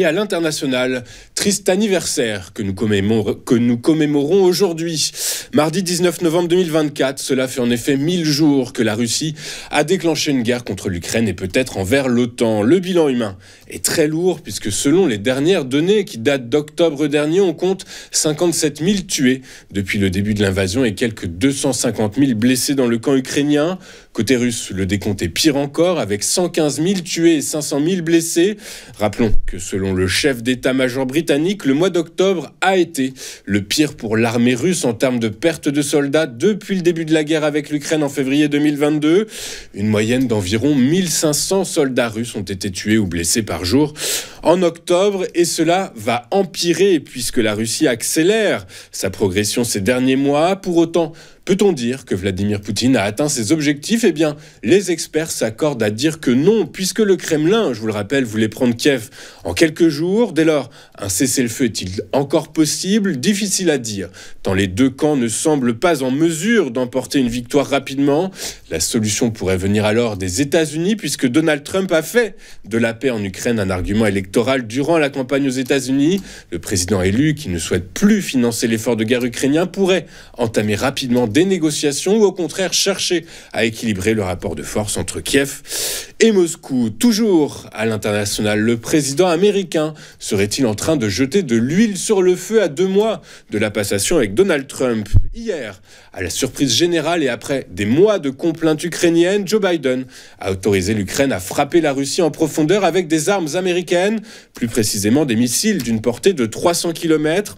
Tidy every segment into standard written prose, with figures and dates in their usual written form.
Et à l'international, triste anniversaire que nous commémorons aujourd'hui. Mardi 19 novembre 2024, cela fait en effet 1000 jours que la Russie a déclenché une guerre contre l'Ukraine et peut-être envers l'OTAN. Le bilan humain est très lourd puisque selon les dernières données qui datent d'octobre dernier, on compte 57 000 tués depuis le début de l'invasion et quelques 250 000 blessés dans le camp ukrainien. Côté russe, le décompte est pire encore avec 115 000 tués et 500 000 blessés. Rappelons que selon le chef d'état-major britannique, le mois d'octobre a été le pire pour l'armée russe en termes de perte de soldats depuis le début de la guerre avec l'Ukraine en février 2022. Une moyenne d'environ 1500 soldats russes ont été tués ou blessés par jour en octobre et cela va empirer puisque la Russie accélère sa progression ces derniers mois. Pour autant, peut-on dire que Vladimir Poutine a atteint ses objectifs ? Eh bien, les experts s'accordent à dire que non, puisque le Kremlin, je vous le rappelle, voulait prendre Kiev en quelques jours. Dès lors, un cessez-le-feu est-il encore possible ? Difficile à dire, tant les deux camps ne semblent pas en mesure d'emporter une victoire rapidement. La solution pourrait venir alors des États-Unis, puisque Donald Trump a fait de la paix en Ukraine un argument électoral durant la campagne aux États-Unis. Le président élu, qui ne souhaite plus financer l'effort de guerre ukrainien, pourrait entamer rapidement des négociations ou au contraire chercher à équilibrer le rapport de force entre Kiev et Moscou. Toujours à l'international, le président américain serait-il en train de jeter de l'huile sur le feu à 2 mois de la passation avec Donald Trump ? Hier, à la surprise générale et après des mois de complaintes ukrainiennes, Joe Biden a autorisé l'Ukraine à frapper la Russie en profondeur avec des armes américaines, plus précisément des missiles d'une portée de 300 km.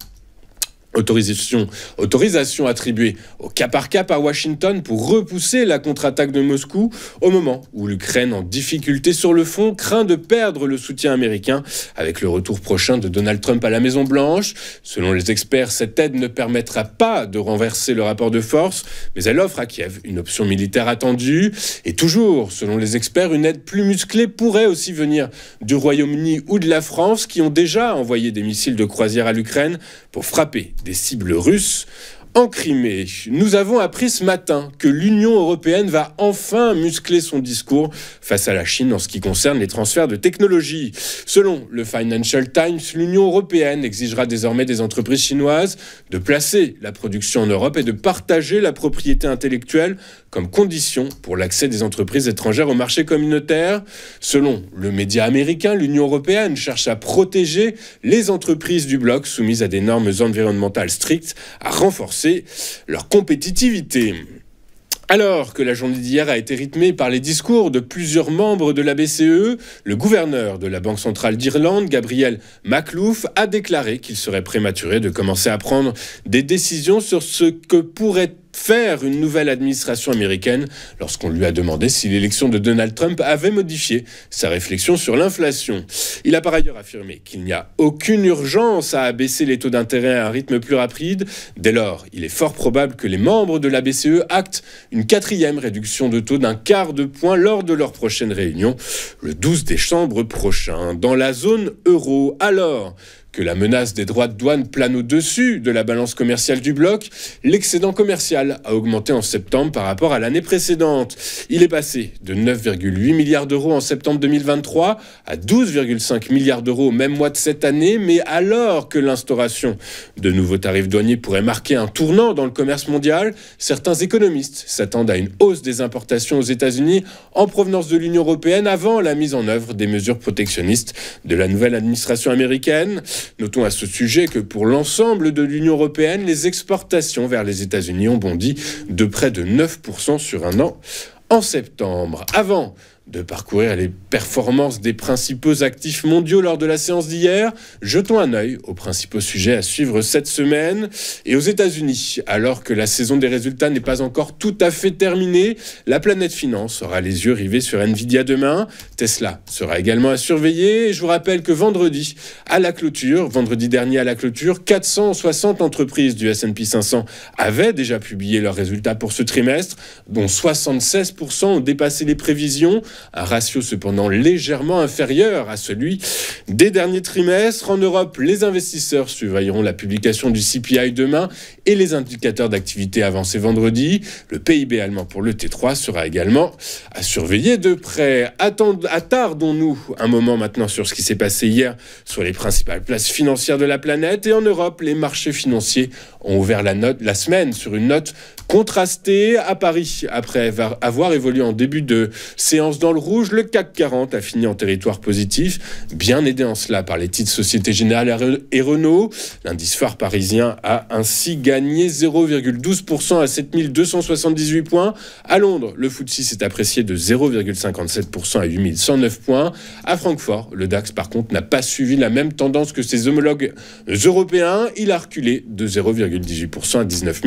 Autorisation attribuée au cas par cas par Washington pour repousser la contre-attaque de Moscou au moment où l'Ukraine, en difficulté sur le front, craint de perdre le soutien américain avec le retour prochain de Donald Trump à la Maison-Blanche. Selon les experts, cette aide ne permettra pas de renverser le rapport de force, mais elle offre à Kiev une option militaire attendue. Et toujours, selon les experts, une aide plus musclée pourrait aussi venir du Royaume-Uni ou de la France, qui ont déjà envoyé des missiles de croisière à l'Ukraine pour frapper des cibles russes en Crimée. Nous avons appris ce matin que l'Union européenne va enfin muscler son discours face à la Chine en ce qui concerne les transferts de technologie. Selon le Financial Times, l'Union européenne exigera désormais des entreprises chinoises de placer la production en Europe et de partager la propriété intellectuelle comme condition pour l'accès des entreprises étrangères au marché communautaire. Selon le média américain, l'Union européenne cherche à protéger les entreprises du bloc soumises à des normes environnementales strictes, à renforcer leur compétitivité. Alors que la journée d'hier a été rythmée par les discours de plusieurs membres de la BCE, le gouverneur de la Banque centrale d'Irlande, Gabriel Makhlouf, a déclaré qu'il serait prématuré de commencer à prendre des décisions sur ce que pourrait faire une nouvelle administration américaine lorsqu'on lui a demandé si l'élection de Donald Trump avait modifié sa réflexion sur l'inflation. Il a par ailleurs affirmé qu'il n'y a aucune urgence à abaisser les taux d'intérêt à un rythme plus rapide. Dès lors, il est fort probable que les membres de la BCE actent une 4e réduction de taux d'1/4 de point lors de leur prochaine réunion, le 12 décembre prochain. Dans la zone euro, alors que la menace des droits de douane plane au-dessus de la balance commerciale du bloc, l'excédent commercial a augmenté en septembre par rapport à l'année précédente. Il est passé de 9,8 milliards d'euros en septembre 2023 à 12,5 milliards d'euros au même mois de cette année, mais alors que l'instauration de nouveaux tarifs douaniers pourrait marquer un tournant dans le commerce mondial, certains économistes s'attendent à une hausse des importations aux États-Unis en provenance de l'Union européenne avant la mise en œuvre des mesures protectionnistes de la nouvelle administration américaine. Notons à ce sujet que pour l'ensemble de l'Union européenne, les exportations vers les États-Unis ont bondi de près de 9% sur un an en septembre. Avant de parcourir les performances des principaux actifs mondiaux lors de la séance d'hier, jetons un œil aux principaux sujets à suivre cette semaine. Et aux États-Unis, alors que la saison des résultats n'est pas encore tout à fait terminée, la planète finance aura les yeux rivés sur Nvidia demain. Tesla sera également à surveiller. Et je vous rappelle que vendredi dernier à la clôture, 460 entreprises du S&P 500 avaient déjà publié leurs résultats pour ce trimestre, dont 76% ont dépassé les prévisions. un ratio cependant légèrement inférieur à celui des derniers trimestres. En Europe, les investisseurs surveilleront la publication du CPI demain et les indicateurs d'activité avancés vendredi. Le PIB allemand pour le T3 sera également à surveiller de près. Attardons-nous un moment maintenant sur ce qui s'est passé hier sur les principales places financières de la planète. Et en Europe, les marchés financiers ont ouvert la semaine sur une note contrastée. À Paris, après avoir évolué en début de séance dans le rouge, le CAC 40 a fini en territoire positif, bien aidé en cela par les titres Société Générale et Renault. L'indice phare parisien a ainsi gagné 0,12% à 7278 points. À Londres, le FTSE s'est apprécié de 0,57% à 8109 points. À Francfort, le DAX par contre n'a pas suivi la même tendance que ses homologues européens. Il a reculé de 0,18% à 19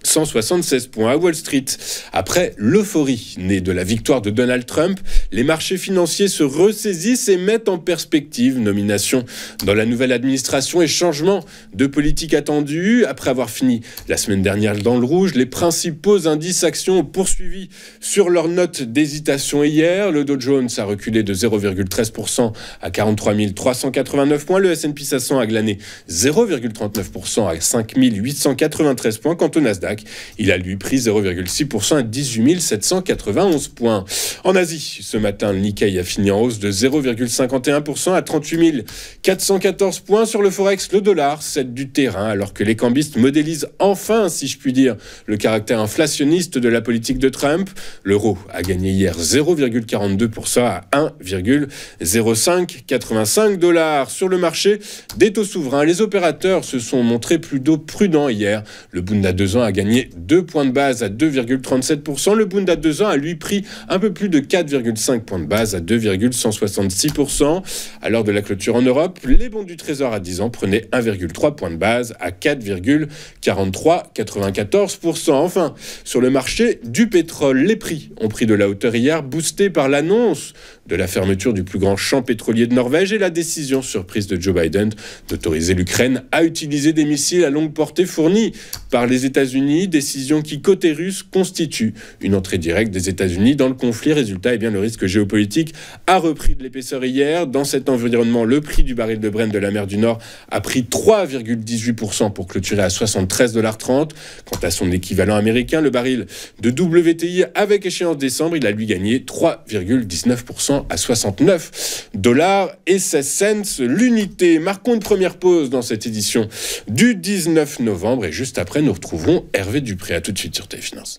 176 points. À Wall Street, après l'euphorie née de la victoire de Donald Trump, les marchés financiers se ressaisissent et mettent en perspective nomination dans la nouvelle administration et changement de politique attendu. Après avoir fini la semaine dernière dans le rouge, les principaux indices actions ont poursuivi sur leur note d'hésitation hier. Le Dow Jones a reculé de 0,13% à 43 389 points. Le S&P 500 a glané 0,39% à 5 893 points. Quant au Nasdaq, il a lui pris 0,6% à 18 791 points. En Asie, ce matin, le Nikkei a fini en hausse de 0,51% à 38 414 points. Sur le Forex, le dollar cède du terrain alors que les cambistes modélisent enfin, si je puis dire, le caractère inflationniste de la politique de Trump. L'euro a gagné hier 0,42% à 1,0585 $. Sur le marché des taux souverains, les opérateurs se sont montrés plutôt prudents hier. Le Bund à 2 ans a gagné 2 points de base à 2,37%. Le Bund à 2 ans a lui pris un peu plus de 4,5 points de base à 2,166%. À l'heure de la clôture en Europe, les bons du Trésor à 10 ans prenaient 1,3 points de base à 4,4394%. Enfin, sur le marché du pétrole, les prix ont pris de la hauteur hier, boostés par l'annonce de la fermeture du plus grand champ pétrolier de Norvège et la décision surprise de Joe Biden d'autoriser l'Ukraine à utiliser des missiles à longue portée fournis par les États-Unis, décision qui, côté russe, constitue une entrée directe des États-Unis dans le conflit. Résultat, eh bien, le risque géopolitique a repris de l'épaisseur hier. Dans cet environnement, le prix du baril de Brent de la mer du Nord a pris 3,18% pour clôturer à 73,30 $. Quant à son équivalent américain, le baril de WTI avec échéance décembre, il a lui gagné 3,19% à 69,16 $ l'unité. Marquons une première pause dans cette édition du 19 novembre et juste après, nous retrouverons Hervé Dupré. À tout de suite sur TV Finance.